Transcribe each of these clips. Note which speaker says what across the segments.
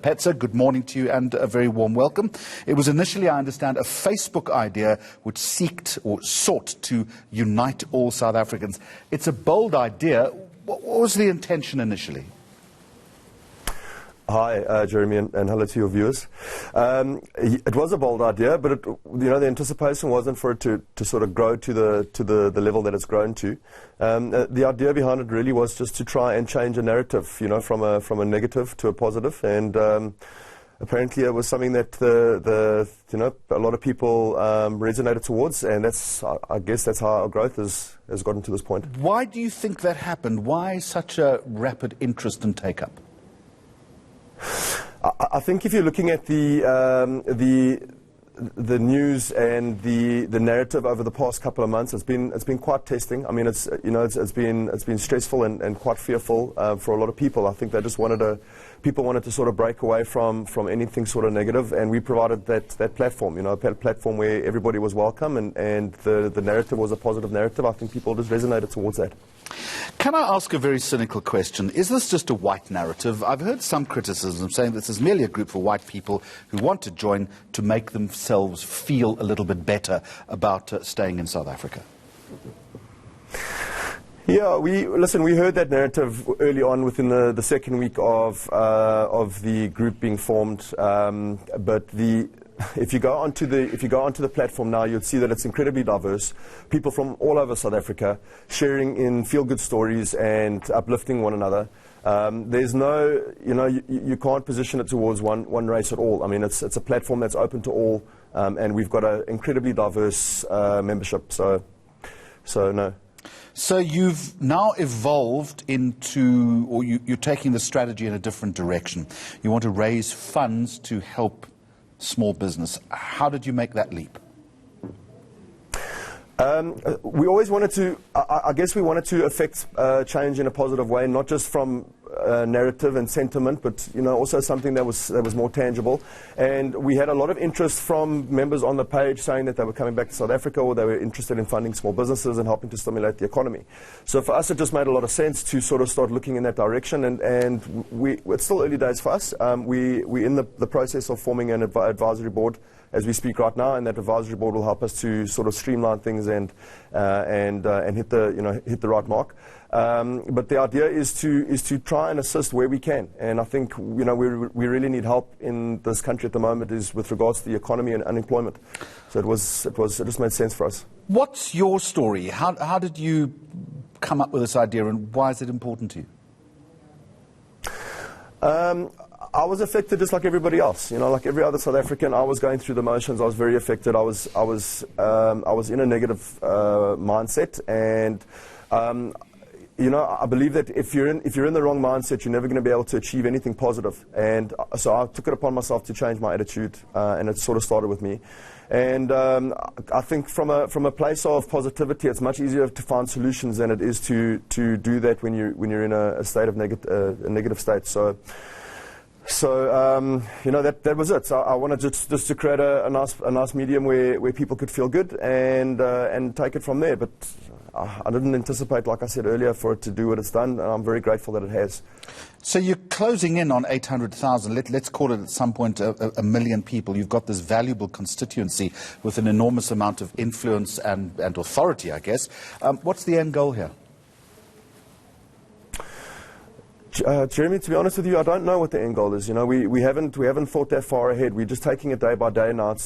Speaker 1: Petzer, good morning to you and a very warm welcome. It was initially, I understand, a Facebook idea which sought to unite all South Africans. It's a bold idea. What was the intention initially?
Speaker 2: Hi, Jeremy, and hello to your viewers. It was a bold idea, but the anticipation wasn't for it to sort of grow to the level that it's grown to. The idea behind it really was just to try and change a narrative, from a negative to a positive, and apparently it was something that a lot of people resonated towards, and I guess that's how our growth has gotten to this point.
Speaker 1: Why do you think that happened? Why such a rapid interest and take-up?
Speaker 2: I think if you're looking at the news and the narrative over the past couple of months, it's been quite testing. I mean, it's been stressful and quite fearful for a lot of people. I think they just people wanted to sort of break away from anything sort of negative, and we provided that platform. A platform where everybody was welcome, and the narrative was a positive narrative. I think people just resonated towards that.
Speaker 1: Can I ask a very cynical question? Is this just a white narrative? I've heard some criticism saying this is merely a group for white people who want to join to make themselves feel a little bit better about staying in South Africa.
Speaker 2: Yeah, we heard that narrative early on within the second week of the group being formed, but if you go onto the platform now, you'll see that it's incredibly diverse. People from all over South Africa sharing in feel-good stories and uplifting one another. There's no, you can't position it towards one race at all. I mean, it's a platform that's open to all, and we've got an incredibly diverse membership. So no.
Speaker 1: So you've now evolved into, or you're taking the strategy in a different direction. You want to raise funds to help small business. How did you make that leap?
Speaker 2: We always wanted to, I guess we wanted to affect change in a positive way, not just from narrative and sentiment, but also something that was more tangible. And we had a lot of interest from members on the page saying that they were coming back to South Africa, or they were interested in funding small businesses and helping to stimulate the economy. So for us, it just made a lot of sense to sort of start looking in that direction. And it's still early days for us. We're in the process of forming an advisory board as we speak right now, and that advisory board will help us to sort of streamline things and hit the right mark. But the idea is to try and assist where we can, and I think we really need help in this country at the moment is with regards to the economy and unemployment. So it just made sense for us.
Speaker 1: What's your story? How did you come up with this idea, and why is it important to you?
Speaker 2: I was affected just like everybody else, like every other South African. I was going through the motions. I was very affected. I was in a negative mindset, and I believe that if you're in the wrong mindset, you're never going to be able to achieve anything positive. And so I took it upon myself to change my attitude, and it sort of started with me. And I think from a place of positivity, it's much easier to find solutions than it is to do that when you're in a state of a negative state. So that was it. So I wanted just to create a nice medium where people could feel good and take it from there. But I didn't anticipate, like I said earlier, for it to do what it's done, and I'm very grateful that it has.
Speaker 1: So you're closing in on 800,000. Let's call it at some point a million people. You've got this valuable constituency with an enormous amount of influence and authority, I guess. What's the end goal here?
Speaker 2: Jeremy, to be honest with you, I don't know what the end goal is. We haven't thought that far ahead. We're just taking it day by day now.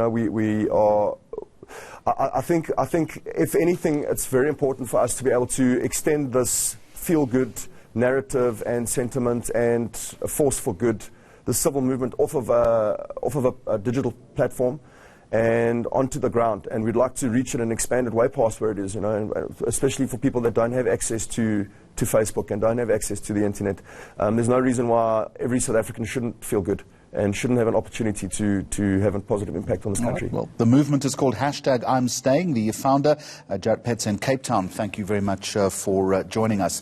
Speaker 2: We are. I think if anything, it's very important for us to be able to extend this feel-good narrative and sentiment and a force for good, the civil movement off of a digital platform and onto the ground. And we'd like to reach it in an expanded way past where it is, especially for people that don't have access to Facebook and don't have access to the internet. There's no reason why every South African shouldn't feel good and shouldn't have an opportunity to have a positive impact on this country.
Speaker 1: Well, the movement is called #I'mStaying. The founder, Jared Petzer in Cape Town, thank you very much for joining us.